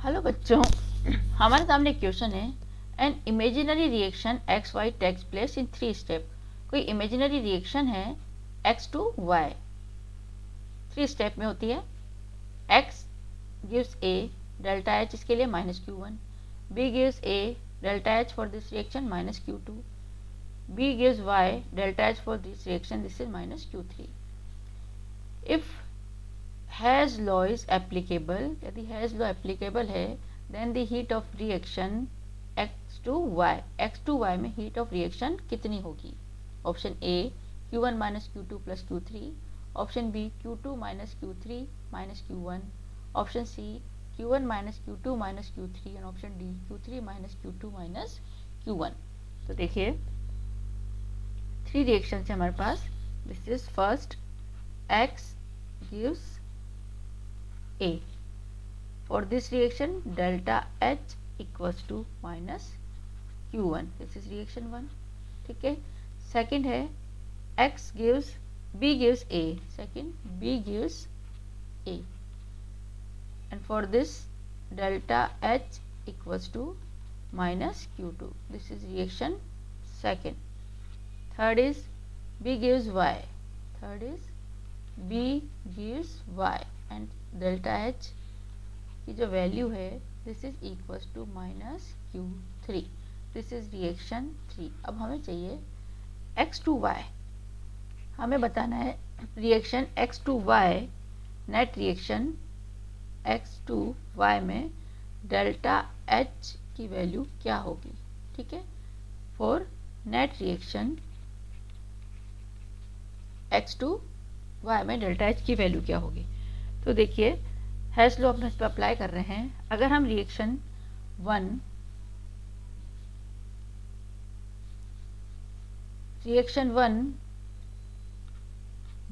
Hello बच्चों, हमारे सामने क्वेश्चन है an imaginary reaction X Y takes place in 3 step. कोई इमेजिनरी रिएक्शन है एक्स टू वाई 3 स्टेप में होती है। X gives A delta H, इसके लिए -q1, B gives A delta H for this reaction -q2, B gives Y delta H for this reaction, this is -q3। If Hess law is applicable, यदि Hess law applicable है then the heat of reaction X to Y में heat of reaction कितनी होगी? Option A Q1 - Q2 + Q3, option B Q2 - Q3 - Q1, option C Q1 - Q2 - Q3 and option D Q3 - Q2 - Q1। तो देखिए 3 reaction है हमारे पास। This is first X gives A. For this reaction delta H equals to -Q1. This is reaction 1. ठीक है। Second है B gives A. Second, B gives A. And for this delta H equals to -Q2. This is reaction second. Third is B gives Y. Third is B gives Y. And delta H की जो value है this is equals to -Q3। This is reaction 3। अब हमें चाहिए x to Y, हमें बताना है reaction X to Y, net reaction X to Y में डेल्टा एच की वैल्यू क्या होगी। ठीक है, for net reaction X to Y में डेल्टा एच की वैल्यू क्या होगी। तो देखिए हैश लॉ अपने इस पर अप्लाई कर रहे हैं। अगर हम रिएक्शन 1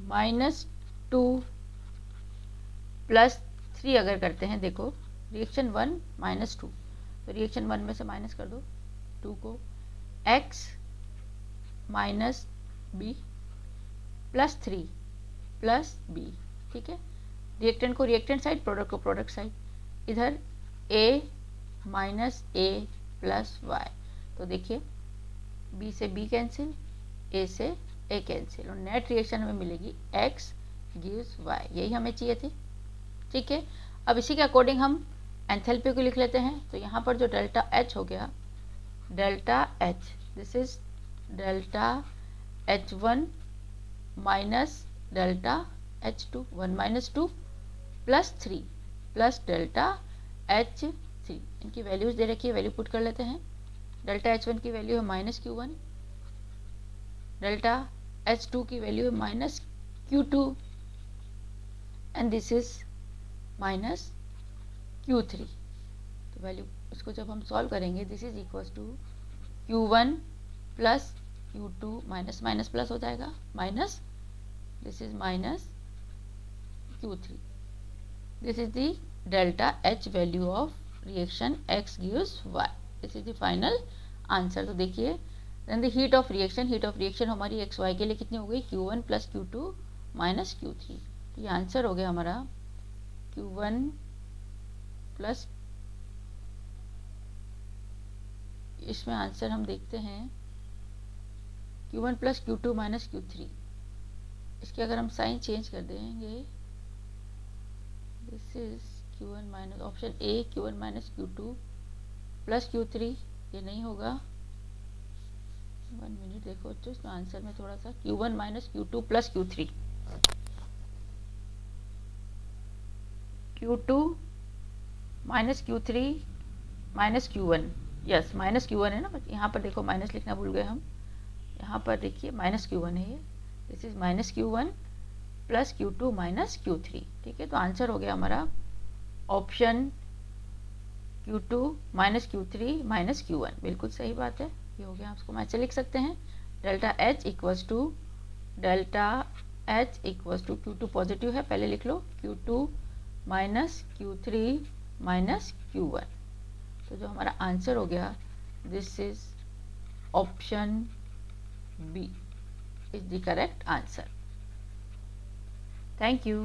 -2 + 3 अगर करते हैं, देखो रिएक्शन 1 -2, तो रिएक्शन 1 में से माइनस कर दो 2 को, x - b + 3 + b। ठीक है, रिएक्टेंट को रिएक्टेंट साइड, प्रोडक्ट को प्रोडक्ट साइड। इधर a - a + y, तो देखिए b से b कैंसिल, a से a कैंसिल, और नेट रिएक्शन हमें मिलेगी x गिव्स y। यही हमें चाहिए थी। ठीक है, अब इसी के अकॉर्डिंग हम एंथैल्पी को लिख लेते हैं। तो यहाँ पर जो डेल्टा h हो गया, delta h, this is delta h1 minus delta h2, 1 - 2 + 3 + delta h3। इनकी वैल्यूज दे रखी है, वैल्यू पुट कर लेते हैं। डेल्टा h1 की वैल्यू है -Q1, डेल्टा h2 की वैल्यू है -Q2 and this is -Q3। तो वैल्यू इसको जब हम सॉल्व करेंगे this is equals to Q1 + Q2 minus minus plus हो जाएगा, minus this is -Q3। This is the delta H value of reaction X gives Y. This is the final answer. तो देखिए then the heat of reaction हमारी x Y के लिए कितनी हो गई? Q1 + Q2 - Q3। तो ये आंसर हो गया हमारा Q1 प्लस, इसमें आंसर हम देखते हैं Q1 + Q2 - Q3। इसके अगर हम साइन चेंज कर देंगे, this is Q1 minus, option A Q1 - Q2 + Q3, ये नहीं होगा। 1 मिनट देखो तो इसमें आंसर में थोड़ा सा Q1 - Q2 + Q3, Q2 - Q3 - Q1, yes -Q1 है ना, यहाँ पर देखो माइनस लिखना भूल गए हम, यहाँ पर देखिए -Q1 है ये, this is -Q1 + Q2 - Q3। ठीक है, तो आंसर हो गया हमारा ऑप्शन Q2 - Q3 - Q1। बिल्कुल सही बात है, ये हो गया। आपको ऐसे लिख सकते हैं delta H equals to Q2 positive है, पहले लिख लो Q2 - Q3 - Q1। तो जो हमारा आंसर हो गया this is option B is the correct answer. Thank you.